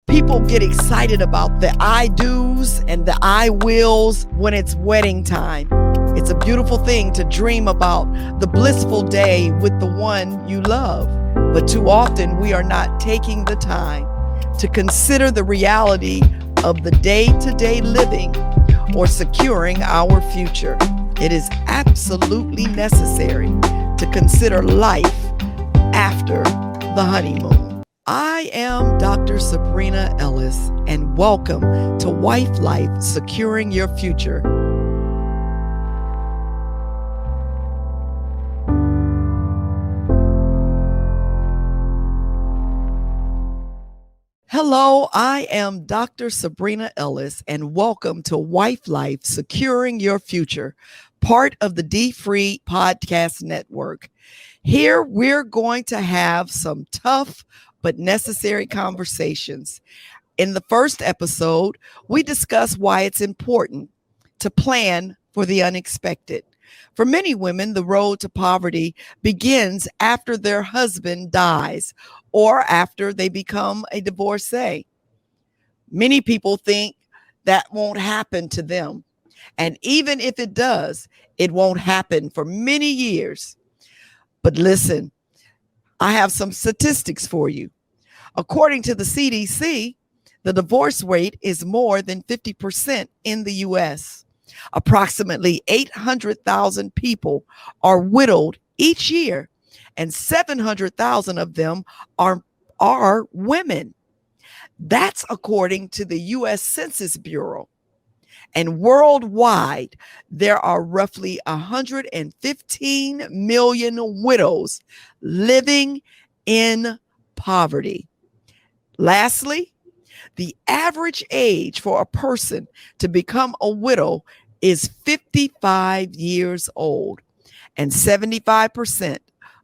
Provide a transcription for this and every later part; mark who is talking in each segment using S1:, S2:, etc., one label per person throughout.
S1: People get excited about the I do's and the I wills when it's wedding time. It's a beautiful thing to dream about the blissful day with the one you love. But too often we are not taking the time to consider the reality of the day-to-day living or securing our future. It is absolutely necessary to consider life after the honeymoon. I am Dr. Sabrina Ellis, and welcome to Wife Life, Securing Your Future. Hello, I am Dr. Sabrina Ellis, and welcome to Wife Life, Securing Your Future, part of the dfree podcast network. Here, we're going to have some tough but necessary conversations. In the first episode, we discuss why it's important to plan for the unexpected. For many women, the road to poverty begins after their husband dies or after they become a divorcee. Many people think that won't happen to them. And even if it does, it won't happen for many years. But listen, I have some statistics for you. According to the CDC, the divorce rate is more than 50% in the U.S. Approximately 800,000 people are widowed each year, and 700,000 of them are women. That's according to the U.S. Census Bureau. And worldwide, there are roughly 115 million widows living in poverty. Lastly, the average age for a person to become a widow is 55 years old, and 75%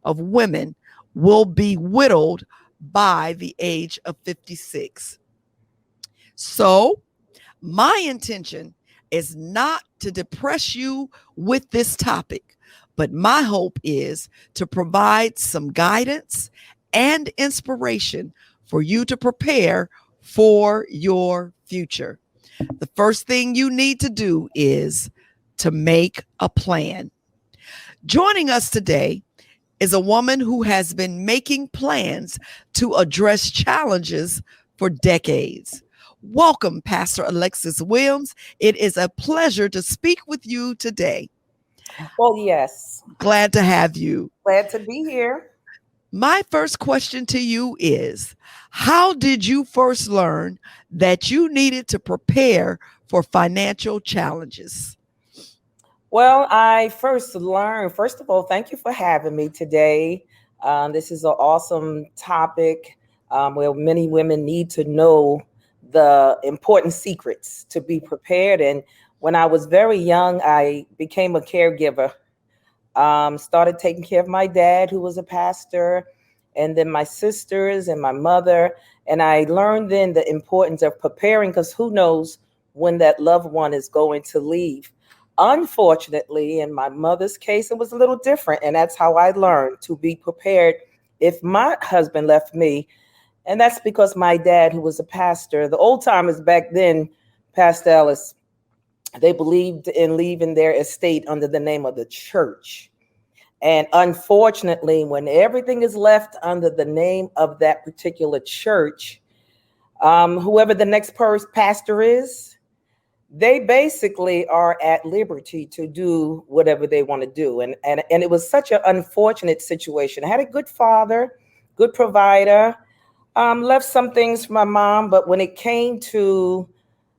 S1: of women will be widowed by the age of 56. So, my intention is not to depress you with this topic, but my hope is to provide some guidance and inspiration for you to prepare for your future. The first thing you need to do is to make a plan. Joining us today is a woman who has been making plans to address challenges for decades. Welcome, Pastor Alexis Williams. It is a pleasure to speak with you today.
S2: Well, yes.
S1: Glad to have you.
S2: Glad to be here.
S1: My first question to you is, how did you first learn that you needed to prepare for financial challenges?
S2: Well, I first learned, first of all, thank you for having me today. This is an awesome topic where many women need to know the important secrets to be prepared. And when I was very young, I became a caregiver. Started taking care of my dad, who was a pastor, and then my sisters and my mother. And I learned then the importance of preparing, because who knows when that loved one is going to leave. Unfortunately, in my mother's case, it was a little different. And that's how I learned to be prepared if my husband left me. And that's because my dad, who was a pastor, the old timers back then, Pastor Ellis, they believed in leaving their estate under the name of the church. And unfortunately, when everything is left under the name of that particular church, whoever the next pastor is, they basically are at liberty to do whatever they want to do. And it was such an unfortunate situation. I had a good father, good provider, left some things for my mom, but when it came to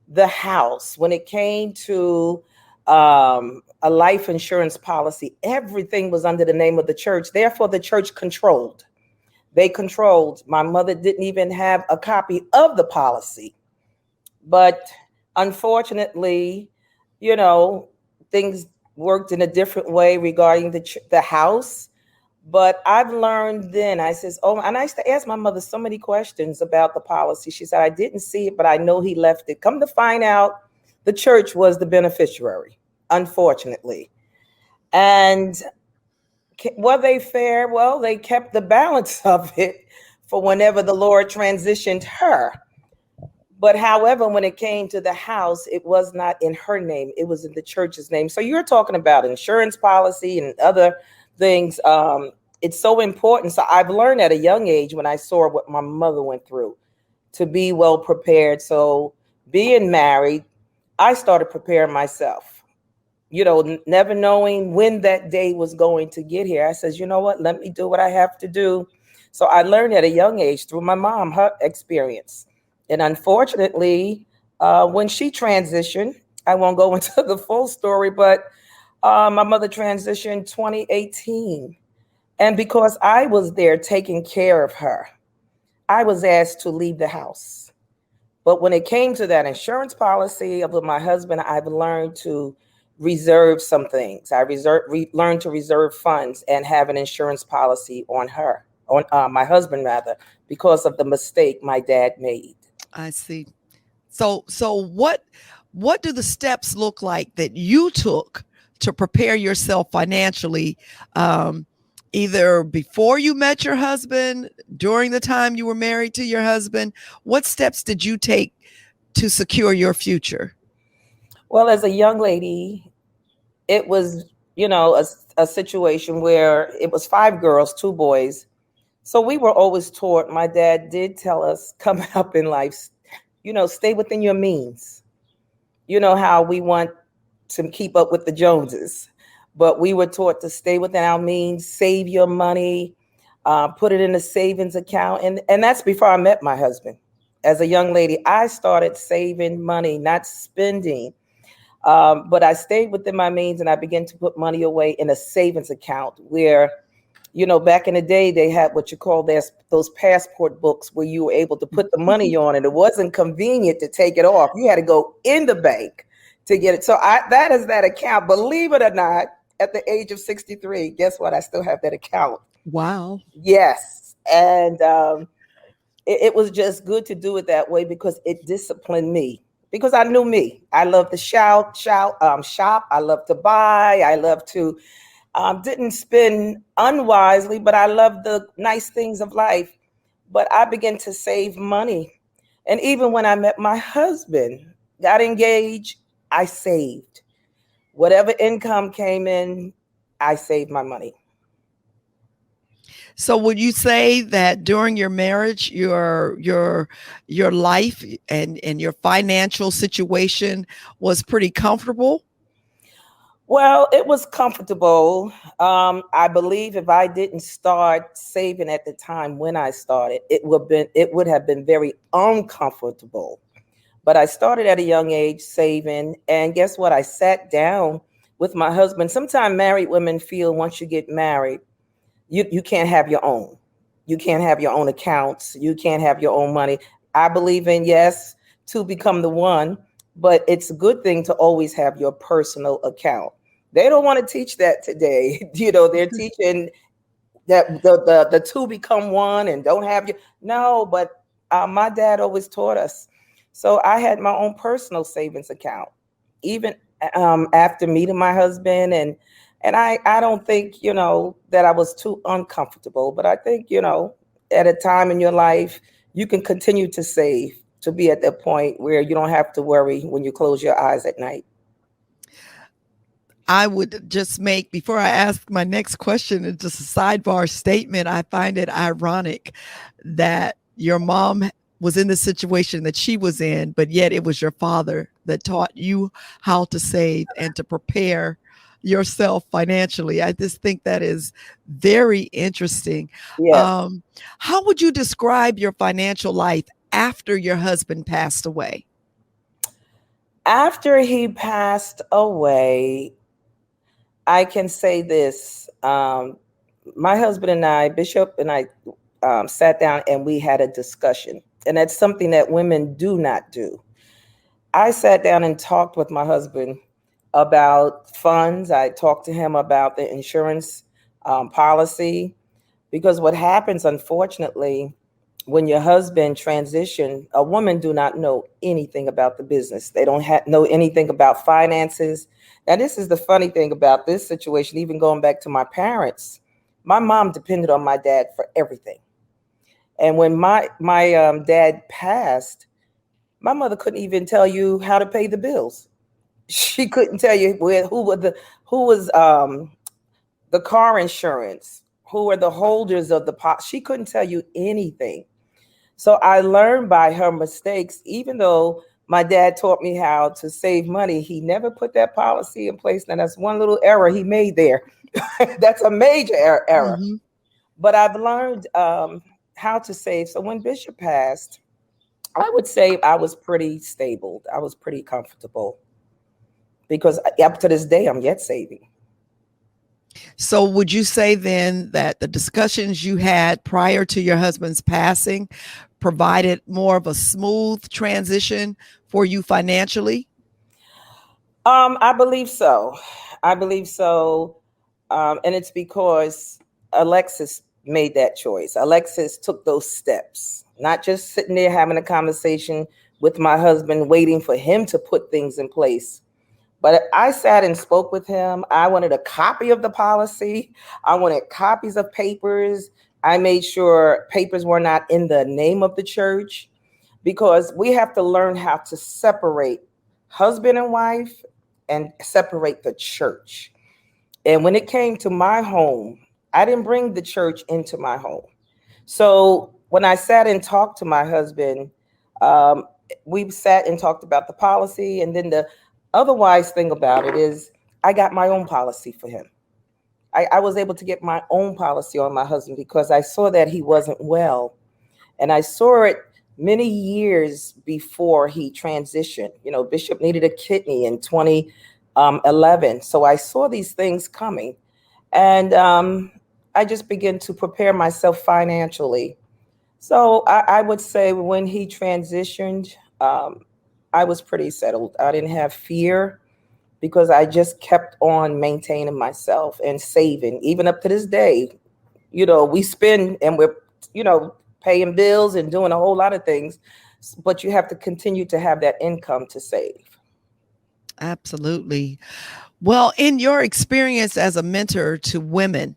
S2: the house, when it came to a life insurance policy, everything was under the name of the church. Therefore, the church controlled. They controlled. My mother didn't even have a copy of the policy. But unfortunately, things worked in a different way regarding the house. But I've learned then, and I used to ask my mother so many questions about the policy. She said, I didn't see it, but I know he left it. Come to find out, the church was the beneficiary, unfortunately. And were they fair? Well, they kept the balance of it for whenever the Lord transitioned her. But however, when it came to the house, it was not in her name. It was in the church's name. So you're talking about insurance policy and other things. It's so important. So I've learned at a young age when I saw what my mother went through to be well prepared. So being married, I started preparing myself, never knowing when that day was going to get here. I says, you know what, let me do what I have to do. So I learned at a young age through my mom, her experience. And unfortunately, when she transitioned, I won't go into the full story, but my mother transitioned 2018. And because I was there taking care of her, I was asked to leave the house. But when it came to that insurance policy with my husband, I've learned to reserve some things. Learned to reserve funds and have an insurance policy on her, on my husband rather, because of the mistake my dad made.
S1: I see. So what do the steps look like that you took to prepare yourself financially, either before you met your husband, during the time you were married to your husband? What steps did you take to secure your future?
S2: Well, as a young lady, it was, a situation where it was 5 girls, 2 boys. So we were always taught, my dad did tell us, coming up in life, stay within your means. You know how we want to keep up with the Joneses, but we were taught to stay within our means, save your money, put it in a savings account. And that's before I met my husband. As a young lady, I started saving money, not spending. But I stayed within my means and I began to put money away in a savings account where, back in the day, they had what you call those passport books where you were able to put the money on, and it wasn't convenient to take it off. You had to go in the bank to get it. So that is that account. Believe it or not, at the age of 63, guess what? I still have that account.
S1: Wow.
S2: Yes. And it was just good to do it that way because it disciplined me. Because I knew me. I love to shop. I love to buy. I love to, didn't spend unwisely, but I love the nice things of life. But I began to save money. And even when I met my husband, got engaged, I saved. Whatever income came in, I saved my money.
S1: So would you say that during your marriage, your life and your financial situation was pretty comfortable?
S2: Well, it was comfortable. I believe if I didn't start saving at the time when I started, it would have been very uncomfortable. But I started at a young age saving, and guess what? I sat down with my husband. Sometimes married women feel once you get married, you can't have your own. You can't have your own accounts. You can't have your own money. I believe in, yes, to become the one, but it's a good thing to always have your personal account. They don't want to teach that today. They're teaching that the two become one and don't have you. No, but my dad always taught us. So I had my own personal savings account, even after meeting my husband. And I don't think, that I was too uncomfortable, but I think, at a time in your life, you can continue to save to be at that point where you don't have to worry when you close your eyes at night.
S1: I would just make, before I ask my next question, it's just a sidebar statement. I find it ironic that your mom was in the situation that she was in, but yet it was your father that taught you how to save and to prepare yourself financially. I just think that is very interesting.
S2: Yes.
S1: How would you describe your financial life after your husband passed away?
S2: After he passed away, I can say this. My husband and I, Bishop and I, sat down and we had a discussion. And that's something that women do not do. I sat down and talked with my husband about funds. I talked to him about the insurance policy. Because what happens, unfortunately, when your husband transition, a woman do not know anything about the business. They don't know anything about finances. Now, this is the funny thing about this situation, even going back to my parents. My mom depended on my dad for everything. And when my dad passed, My mother couldn't even tell you how to pay the bills. She couldn't tell you who was the car insurance, who were the holders of the pot. She couldn't tell you anything. So I learned by her mistakes, even though my dad taught me how to save money, he never put that policy in place. Now that's one little error he made there. That's a major error.
S1: Mhm.
S2: But I've learned how to save. So when Bishop passed, I would say I was pretty stable. I was pretty comfortable because up to this day, I'm yet saving.
S1: So, would you say then that the discussions you had prior to your husband's passing provided more of a smooth transition for you financially?
S2: I believe so. I believe so. And it's because Alexis made that choice. Alexis took those steps, not just sitting there having a conversation with my husband, waiting for him to put things in place. But I sat and spoke with him. I wanted a copy of the policy. I wanted copies of papers. I made sure papers were not in the name of the church, because we have to learn how to separate husband and wife and separate the church. And when it came to my home, I didn't bring the church into my home. So when I sat and talked to my husband, um, we sat and talked about the policy. And then the otherwise thing about it is I got my own policy for him. I was able to get my own policy on my husband because I saw that he wasn't well. And I saw it many years before he transitioned. You know, Bishop needed a kidney in 2011. So I saw these things coming. And I just began to prepare myself financially. So I would say when he transitioned, I was pretty settled. I didn't have fear because I just kept on maintaining myself and saving. Even up to this day, you know, we spend and we're, you know, paying bills and doing a whole lot of things, but you have to continue to have that income to save.
S1: Absolutely. Well, in your experience as a mentor to women,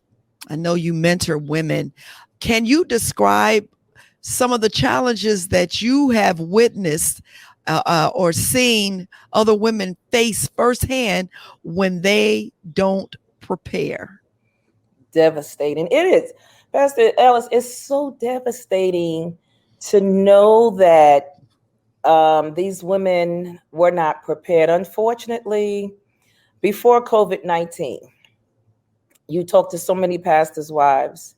S1: I know you mentor women. Can you describe some of the challenges that you have witnessed or seen other women face firsthand when they don't prepare?
S2: Devastating. It is. Pastor Ellis, it's so devastating to know that these women were not prepared. Unfortunately, before COVID-19, you talk to so many pastors' wives.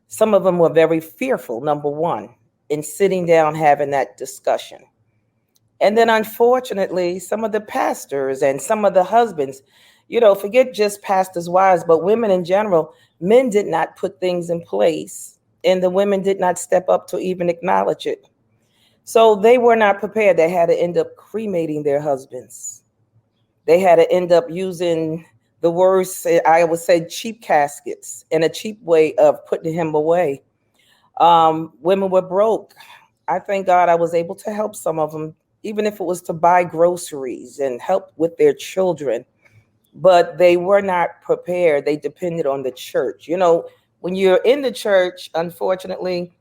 S2: Some of them were very fearful, number one, in sitting down having that discussion. And then, unfortunately, some of the pastors and some of the husbands, you know, forget just pastors' wives, but women in general, men did not put things in place, and the women did not step up to even acknowledge it. So they were not prepared. They had to end up cremating their husbands. They had to end up using the worst, I would say, cheap caskets and a cheap way of putting him away. Women were broke. I thank God I was able to help some of them, even if it was to buy groceries and help with their children. But they were not prepared. They depended on the church. You know, when you're in the church, unfortunately,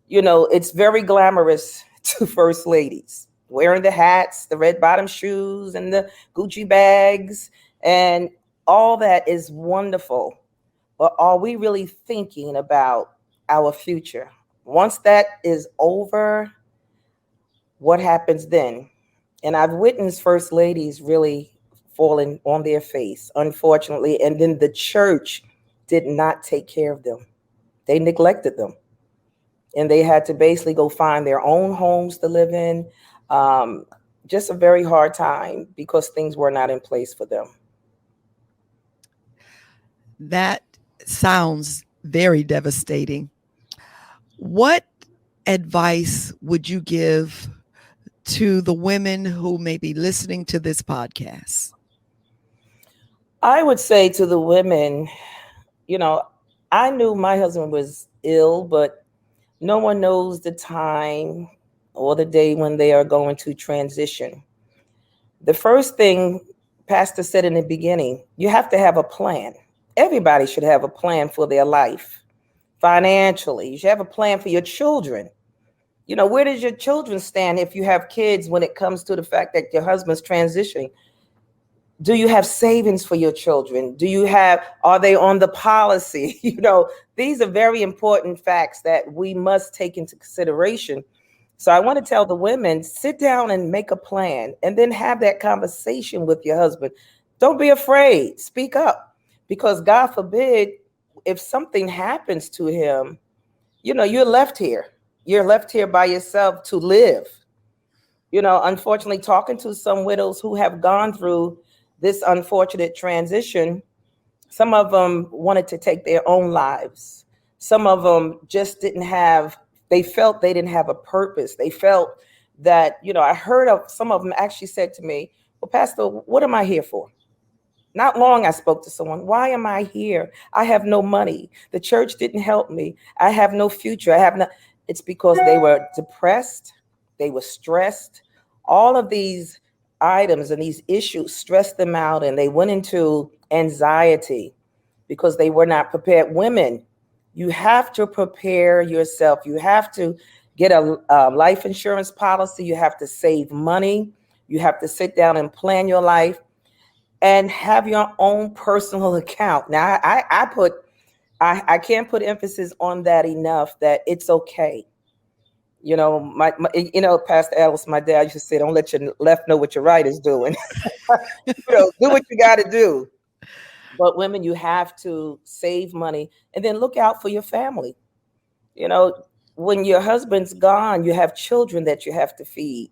S2: you know, it's very glamorous to first ladies wearing the hats, the red bottom shoes, and the Gucci bags, and all that is wonderful. But are we really thinking about our future? Once that is over, what happens then? And I've witnessed first ladies really falling on their face, unfortunately, and then the church did not take care of them. They neglected them, and they had to basically go find their own homes to live in. Um, just a very hard time because things were not in place for them.
S1: That sounds very devastating. What advice would you give to the women who may be listening to this podcast?
S2: I would say to the women, you know, I knew my husband was ill, but no one knows the time or the day when they are going to transition. The first thing Pastor said in the beginning, you have to have a plan. Everybody should have a plan for their life financially. You should have a plan for your children. Where does your children stand if you have kids when it comes to the fact that your husband's transitioning? Do you have savings for your children? Are they on the policy? These are very important facts that we must take into consideration. So I want to tell the women, sit down and make a plan and then have that conversation with your husband. Don't be afraid. Speak up, because God forbid, if something happens to him, you're left here. You're left here by yourself to live. Unfortunately, talking to some widows who have gone through this unfortunate transition, some of them wanted to take their own lives. Some of them just they felt they didn't have a purpose. They felt that, I heard of some of them actually said to me, well, Pastor, what am I here for? Not long I spoke to someone, why am I here? I have no money. The church didn't help me. I have no future. It's because they were depressed. They were stressed. All of these items and these issues stressed them out, and they went into anxiety because they were not prepared. Women, you have to prepare yourself. You have to get a life insurance policy. You have to save money. You have to sit down and plan your life and have your own personal account. Now, I can't put emphasis on that enough, that it's okay. Pastor Ellis, my dad used to say, don't let your left know what your right is doing. Do what you got to do. But women, you have to save money and then look out for your family. When your husband's gone, you have children that you have to feed.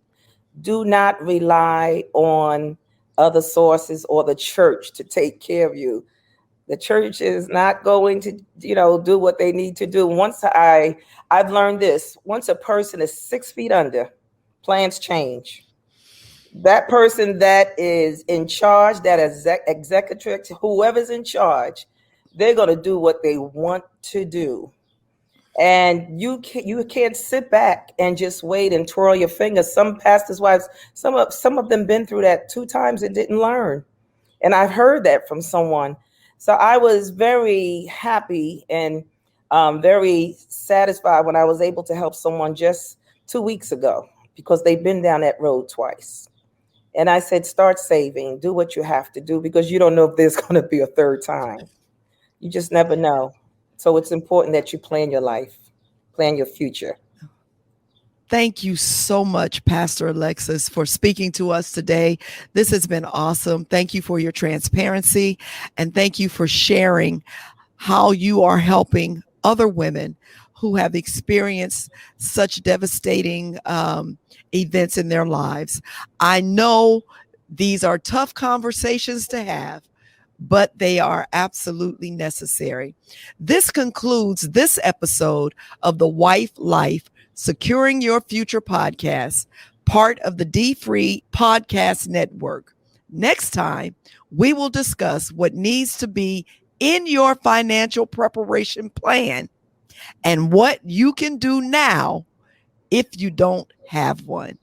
S2: Do not rely on other sources or the church to take care of you. The church is not going to, do what they need to do. I've learned this. Once a person is 6 feet under, plans change. That person that is in charge, that executive, whoever's in charge, they're going to do what they want to do. And you can't sit back and just wait and twirl your fingers. Some pastors' wives, some of them been through that 2 times and didn't learn. And I've heard that from someone. So I was very happy and very satisfied when I was able to help someone just 2 weeks ago, because they've been down that road twice. And I said, start saving, do what you have to do, because you don't know if there's going to be a third time. You just never know. So it's important that you plan your life, plan your future.
S1: Thank you so much, Pastor Alexis, for speaking to us today. This has been awesome. Thank you for your transparency, and thank you for sharing how you are helping other women who have experienced such devastating events in their lives. I know these are tough conversations to have, but they are absolutely necessary. This concludes this episode of the Wife Life Securing Your Future podcast, part of the dfree podcast network. Next time, we will discuss what needs to be in your financial preparation plan and what you can do now if you don't have one.